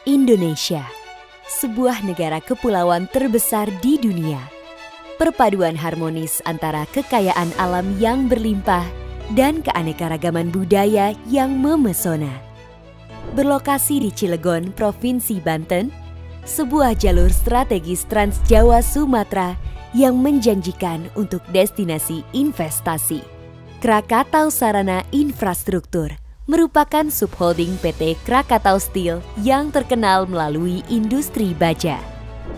Indonesia, sebuah negara kepulauan terbesar di dunia. Perpaduan harmonis antara kekayaan alam yang berlimpah dan keanekaragaman budaya yang memesona. Berlokasi di Cilegon, Provinsi Banten, sebuah jalur strategis Trans Jawa Sumatera yang menjanjikan untuk destinasi investasi. Krakatau Sarana Infrastruktur merupakan subholding PT Krakatau Steel yang terkenal melalui industri baja.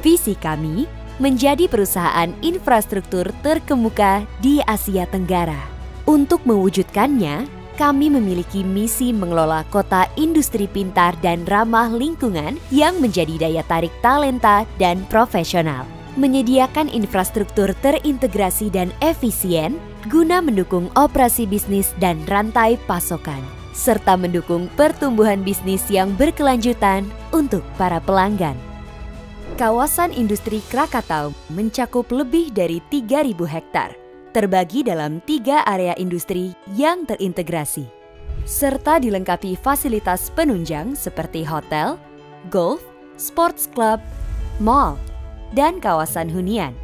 Visi kami menjadi perusahaan infrastruktur terkemuka di Asia Tenggara. Untuk mewujudkannya, kami memiliki misi mengelola kota industri pintar dan ramah lingkungan yang menjadi daya tarik talenta dan profesional. Menyediakan infrastruktur terintegrasi dan efisien guna mendukung operasi bisnis dan rantai pasokan, serta mendukung pertumbuhan bisnis yang berkelanjutan untuk para pelanggan. Kawasan industri Krakatau mencakup lebih dari 3.000 hektar, terbagi dalam 3 area industri yang terintegrasi, serta dilengkapi fasilitas penunjang seperti hotel, golf, sports club, mall, dan kawasan hunian,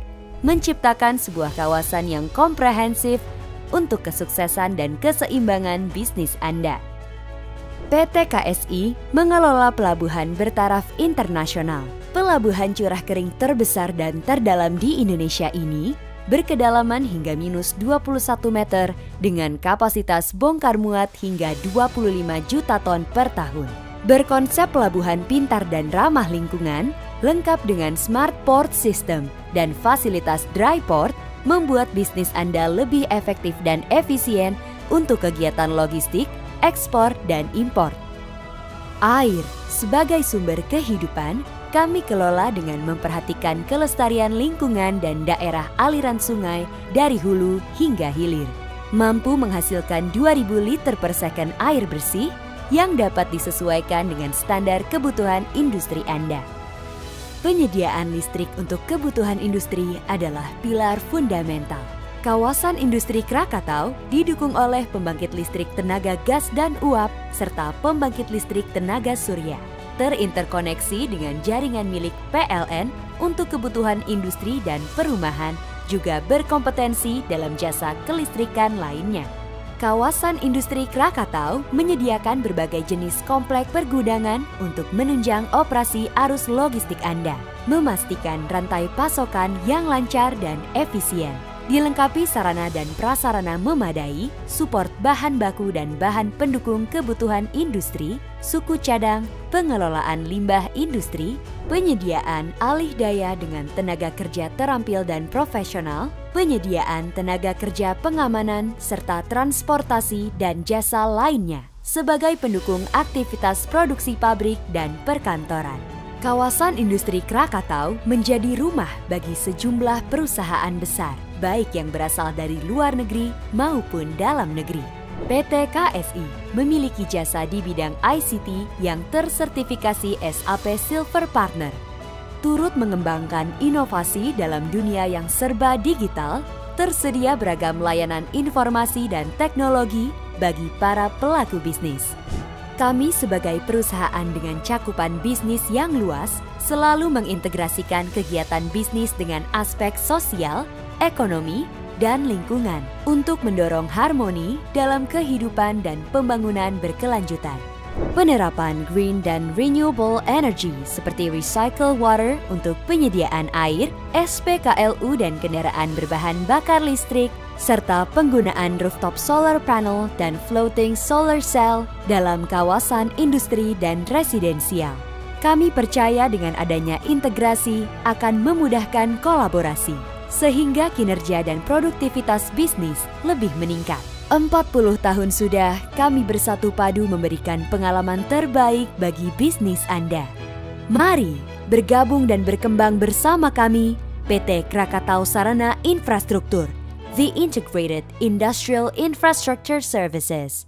menciptakan sebuah kawasan yang komprehensif untuk kesuksesan dan keseimbangan bisnis Anda. PT KSI mengelola pelabuhan bertaraf internasional. Pelabuhan curah kering terbesar dan terdalam di Indonesia ini berkedalaman hingga minus 21 meter dengan kapasitas bongkar muat hingga 25 juta ton per tahun. Berkonsep pelabuhan pintar dan ramah lingkungan, lengkap dengan smart port system dan fasilitas dry port, membuat bisnis Anda lebih efektif dan efisien untuk kegiatan logistik, ekspor, dan impor. Air sebagai sumber kehidupan, kami kelola dengan memperhatikan kelestarian lingkungan dan daerah aliran sungai dari hulu hingga hilir. Mampu menghasilkan 2.000 liter per second air bersih yang dapat disesuaikan dengan standar kebutuhan industri Anda. Penyediaan listrik untuk kebutuhan industri adalah pilar fundamental. Kawasan industri Krakatau didukung oleh pembangkit listrik tenaga gas dan uap serta pembangkit listrik tenaga surya. Terinterkoneksi dengan jaringan milik PLN untuk kebutuhan industri dan perumahan, juga berkompetensi dalam jasa kelistrikan lainnya. Kawasan industri Krakatau menyediakan berbagai jenis komplek pergudangan untuk menunjang operasi arus logistik Anda, memastikan rantai pasokan yang lancar dan efisien. Dilengkapi sarana dan prasarana memadai, support bahan baku dan bahan pendukung kebutuhan industri, suku cadang, pengelolaan limbah industri, penyediaan alih daya dengan tenaga kerja terampil dan profesional, penyediaan tenaga kerja pengamanan, serta transportasi dan jasa lainnya sebagai pendukung aktivitas produksi pabrik dan perkantoran. Kawasan industri Krakatau menjadi rumah bagi sejumlah perusahaan besar, baik yang berasal dari luar negeri maupun dalam negeri. PT KSI memiliki jasa di bidang ICT yang tersertifikasi SAP Silver Partner, turut mengembangkan inovasi dalam dunia yang serba digital, tersedia beragam layanan informasi dan teknologi bagi para pelaku bisnis. Kami sebagai perusahaan dengan cakupan bisnis yang luas selalu mengintegrasikan kegiatan bisnis dengan aspek sosial, ekonomi, dan lingkungan untuk mendorong harmoni dalam kehidupan dan pembangunan berkelanjutan. Penerapan green dan renewable energy seperti recycle water untuk penyediaan air, SPKLU dan kendaraan berbahan bakar listrik, serta penggunaan rooftop solar panel dan floating solar cell dalam kawasan industri dan residensial. Kami percaya dengan adanya integrasi akan memudahkan kolaborasi, sehingga kinerja dan produktivitas bisnis lebih meningkat. 40 tahun sudah kami bersatu padu memberikan pengalaman terbaik bagi bisnis Anda. Mari bergabung dan berkembang bersama kami, PT Krakatau Sarana Infrastruktur, The Integrated Industrial Infrastructure Services.